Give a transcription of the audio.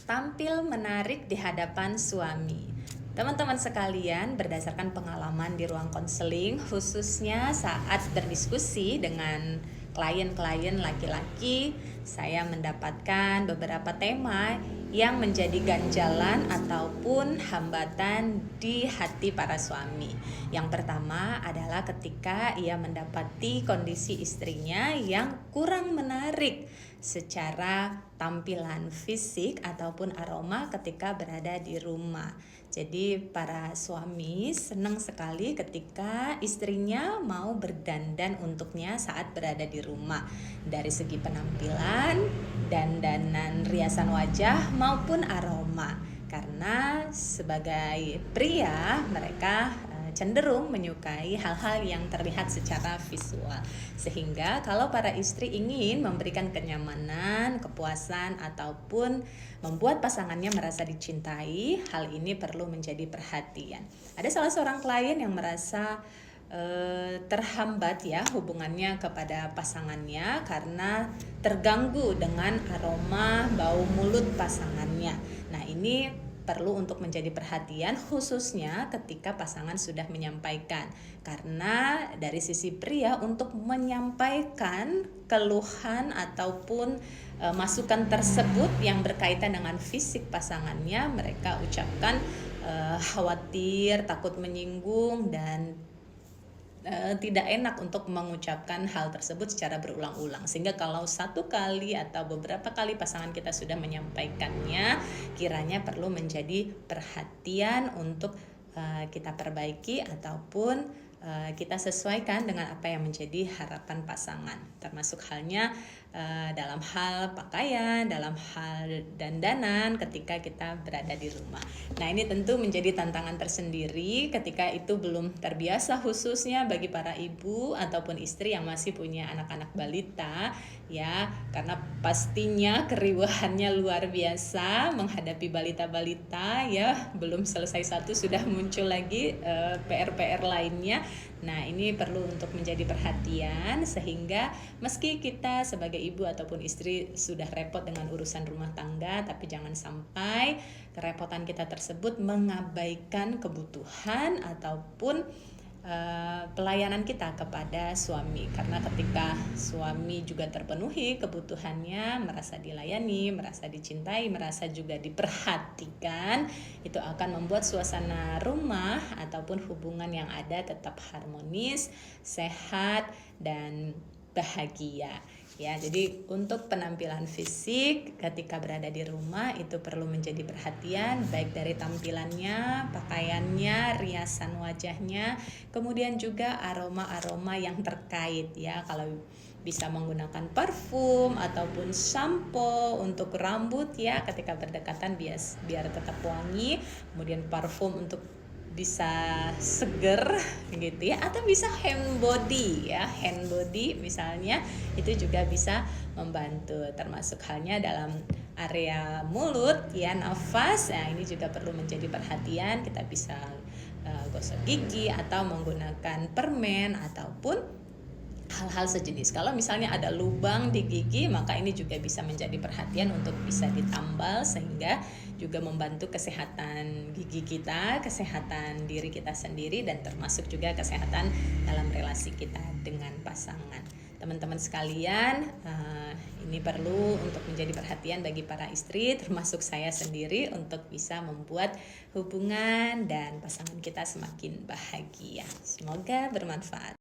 tampil menarik di hadapan suami. Teman-teman sekalian, berdasarkan pengalaman di ruang konseling, khususnya saat berdiskusi dengan klien-klien laki-laki, saya mendapatkan beberapa tema yang menjadi ganjalan ataupun hambatan di hati para suami. Yang pertama adalah ketika ia mendapati kondisi istrinya yang kurang menarik secara tampilan fisik ataupun aroma ketika berada di rumah. Jadi para suami senang sekali ketika istrinya mau berdandan untuknya saat berada di rumah. Dari segi penampilan, dandanan riasan wajah maupun aroma. Karena sebagai pria mereka cenderung menyukai hal-hal yang terlihat secara visual. Sehingga kalau para istri ingin memberikan kenyamanan, kepuasan ataupun membuat pasangannya merasa dicintai, hal ini perlu menjadi perhatian. Ada salah seorang klien yang merasa terhambat ya hubungannya kepada pasangannya karena terganggu dengan aroma bau mulut pasangannya. Nah, ini perlu untuk menjadi perhatian khususnya ketika pasangan sudah menyampaikan, karena dari sisi pria untuk menyampaikan keluhan ataupun masukan tersebut yang berkaitan dengan fisik pasangannya, mereka ucapkan khawatir, takut menyinggung dan tidak enak untuk mengucapkan hal tersebut secara berulang-ulang. Sehingga kalau satu kali atau beberapa kali pasangan kita sudah menyampaikannya, kiranya perlu menjadi perhatian untuk kita perbaiki ataupun kita sesuaikan dengan apa yang menjadi harapan pasangan. Termasuk halnya dalam hal pakaian, dalam hal dandanan ketika kita berada di rumah. Nah, ini tentu menjadi tantangan tersendiri ketika itu belum terbiasa, khususnya bagi para ibu ataupun istri yang masih punya anak-anak balita ya, karena pastinya keriuhannya luar biasa menghadapi balita-balita ya, belum selesai satu sudah muncul lagi PR-PR lainnya. Nah, ini perlu untuk menjadi perhatian sehingga meski kita sebagai ibu ataupun istri sudah repot dengan urusan rumah tangga, tapi jangan sampai kerepotan kita tersebut mengabaikan kebutuhan ataupun pelayanan kita kepada suami. Karena ketika suami juga terpenuhi kebutuhannya, merasa dilayani, merasa dicintai, merasa juga diperhatikan, itu akan membuat suasana rumah ataupun hubungan yang ada tetap harmonis, sehat, dan bahagia. Ya, jadi untuk penampilan fisik ketika berada di rumah itu perlu menjadi perhatian, baik dari tampilannya, pakaiannya, riasan wajahnya, kemudian juga aroma-aroma yang terkait ya. Kalau bisa menggunakan parfum ataupun sampo untuk rambut ya ketika berdekatan biar tetap wangi, kemudian parfum untuk bisa seger gitu ya, atau bisa hand body misalnya, itu juga bisa membantu. Termasuk halnya dalam area mulut ya, nafas. Nah, ini juga perlu menjadi perhatian. Kita bisa gosok gigi atau menggunakan permen ataupun hal-hal sejenis. Kalau misalnya ada lubang di gigi, maka ini juga bisa menjadi perhatian untuk bisa ditambal sehingga juga membantu kesehatan gigi kita, kesehatan diri kita sendiri, dan termasuk juga kesehatan dalam relasi kita dengan pasangan. Teman-teman sekalian, ini perlu untuk menjadi perhatian bagi para istri, termasuk saya sendiri, untuk bisa membuat hubungan dan pasangan kita semakin bahagia. Semoga bermanfaat.